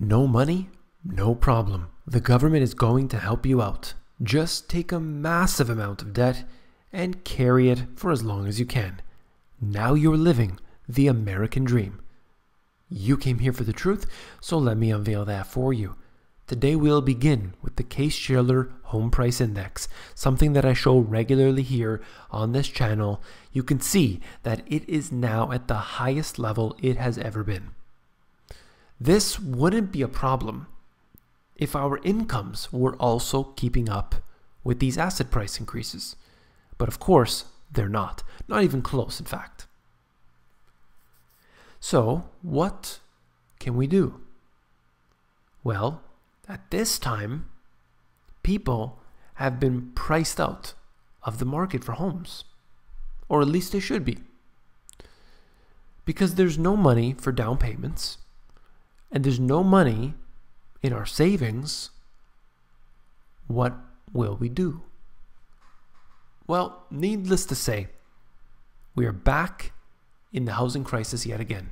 No money? No problem. The government is going to help you out. Just take a massive amount of debt and carry it for as long as you can. Now you're living the American dream. You came here for the truth, so let me unveil that for you. Today we'll begin with the Case-Shiller Home Price Index, something that I show regularly here on this channel. You can see that it is now at the highest level it has ever been. This wouldn't be a problem if our incomes were also keeping up with these asset price increases. But of course, they're not even close, in fact. So, what can we do? Well, at this time, people have been priced out of the market for homes, or at least they should be, because there's no money for down payments, and there's no money in our savings. What will we do? Well, needless to say, we are back in the housing crisis yet again.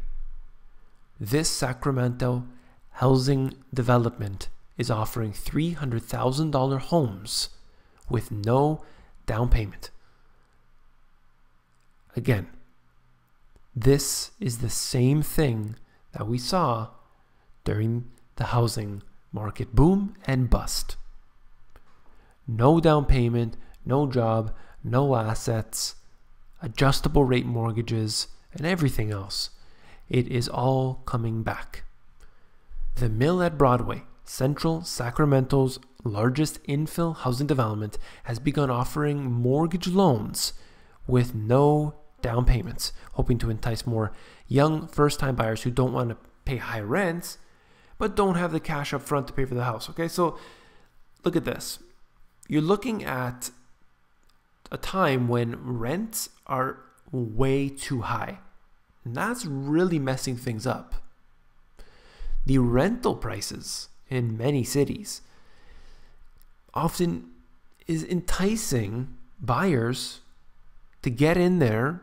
This Sacramento housing development is offering $300,000 homes with no down payment. Again, this is the same thing that we saw during the housing market boom and bust. No down payment, no job, no assets, adjustable rate mortgages, and everything else. It is all coming back. The Mill at Broadway, Central Sacramento's largest infill housing development, has begun offering mortgage loans with no down payments, hoping to entice more young first-time buyers who don't want to pay high rents but don't have the cash up front to pay for the house. Okay, so look at this. You're looking at a time when rents are way too high, and that's really messing things up. The rental prices in many cities often is enticing buyers to get in there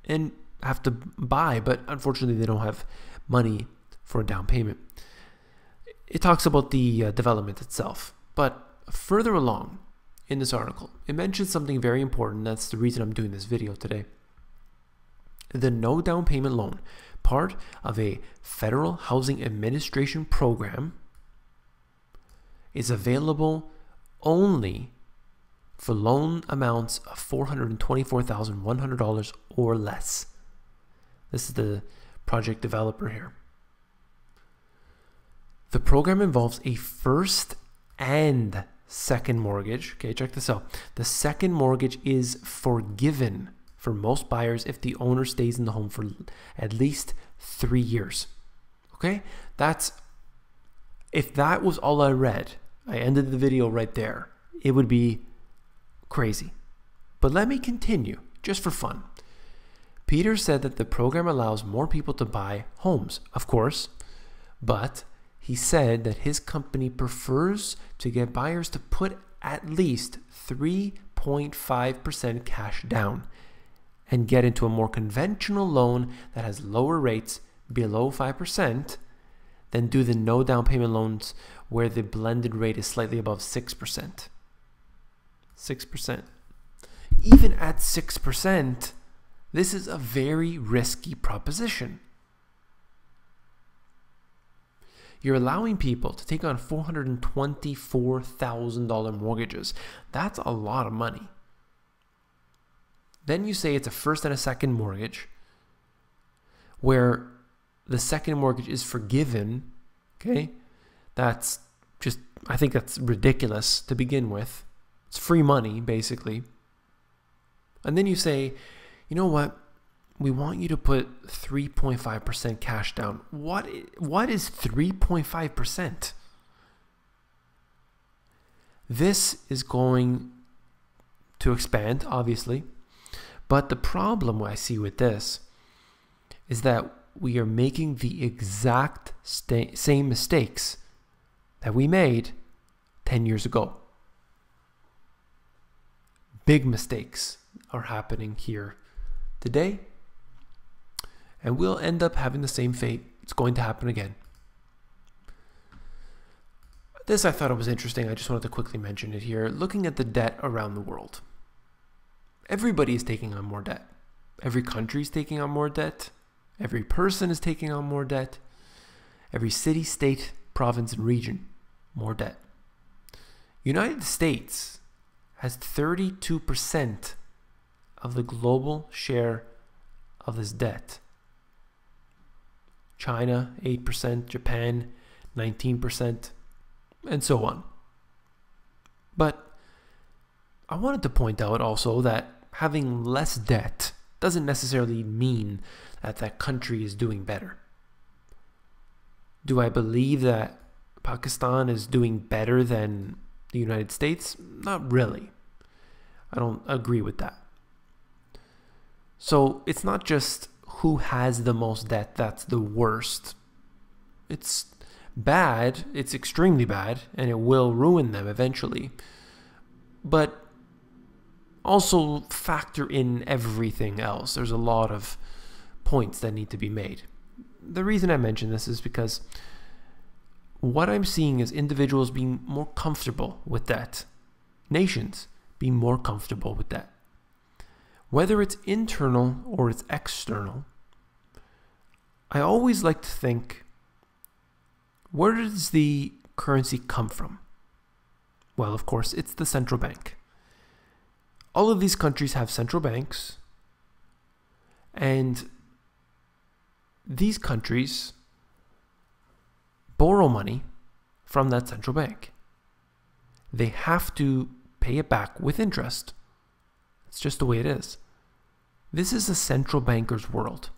and have to buy, but unfortunately they don't have money for a down payment. It talks about the development itself, but further along in this article, it mentions something very important. That's the reason I'm doing this video today. The no down payment loan, part of a Federal Housing Administration program, is available only for loan amounts of $424,100 or less. This is the project developer here. The program involves a first and second mortgage. Okay, check this out. The second mortgage is forgiven for most buyers if the owner stays in the home for at least 3 years. Okay, if that was all I read, I ended the video right there. It would be crazy. But let me continue, just for fun. Peter said that the program allows more people to buy homes, of course, but he said that his company prefers to get buyers to put at least 3.5% cash down and get into a more conventional loan that has lower rates below 5% than do the no down payment loans where the blended rate is slightly above 6%. 6%. Even at 6%, this is a very risky proposition. You're allowing people to take on $424,000 mortgages. That's a lot of money. Then you say it's a first and a second mortgage, where the second mortgage is forgiven. Okay, that's just, I think that's ridiculous to begin with. It's free money, basically. And then you say, you know what? We want you to put 3.5% cash down. What is 3.5%? This is going to expand, obviously. But the problem I see with this is that we are making the exact same mistakes that we made 10 years ago. Big mistakes are happening here today, and we'll end up having the same fate. It's going to happen again. this I thought it was interesting. I just wanted to quickly mention it here. Looking at the debt around the world. Everybody is taking on more debt. Every country is taking on more debt. Every person is taking on more debt. Every city, state, province, and region, more debt. United States has 32% of the global share of this debt. China, 8%, Japan, 19%, and so on. But I wanted to point out also that having less debt doesn't necessarily mean that that country is doing better. Do I believe that Pakistan is doing better than the United States? Not really. I don't agree with that. So it's not just who has the most debt that's the worst. It's bad, it's extremely bad, and it will ruin them eventually. But also factor in everything else. There's a lot of points that need to be made. The reason I mention this is because what I'm seeing is individuals being more comfortable with that. Nations being more comfortable with that. Whether it's internal or it's external, I always like to think, where does the currency come from? Well, of course, it's the central bank. All of these countries have central banks, and these countries borrow money from that central bank. They have to pay it back with interest. It's just the way it is. This is a central banker's world.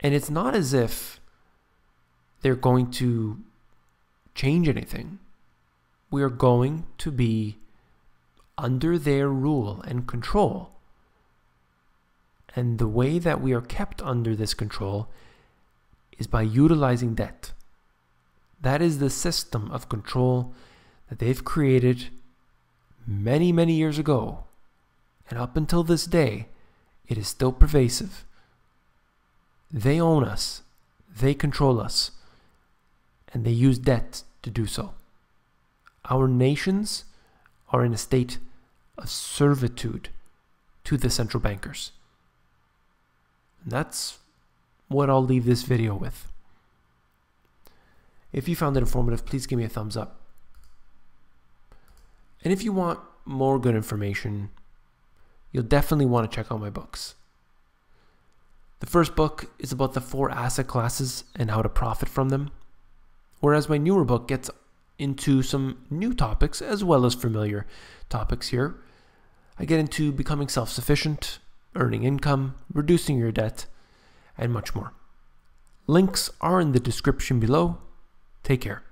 And it's not as if they're going to change anything. We are going to be under their rule and control. And the way that we are kept under this control is by utilizing debt. That is the system of control that they've created many, many years ago. And up until this day, it is still pervasive. They own us. They control us. And they use debt to do so. Our nations are in a state of servitude to the central bankers. And that's what I'll leave this video with. If you found it informative, please give me a thumbs up. And if you want more good information, you'll definitely want to check out my books. The first book is about the 4 asset classes and how to profit from them, whereas my newer book gets into some new topics as well as familiar topics here. I get into becoming self-sufficient, earning income, reducing your debt, and much more. Links are in the description below. Take care.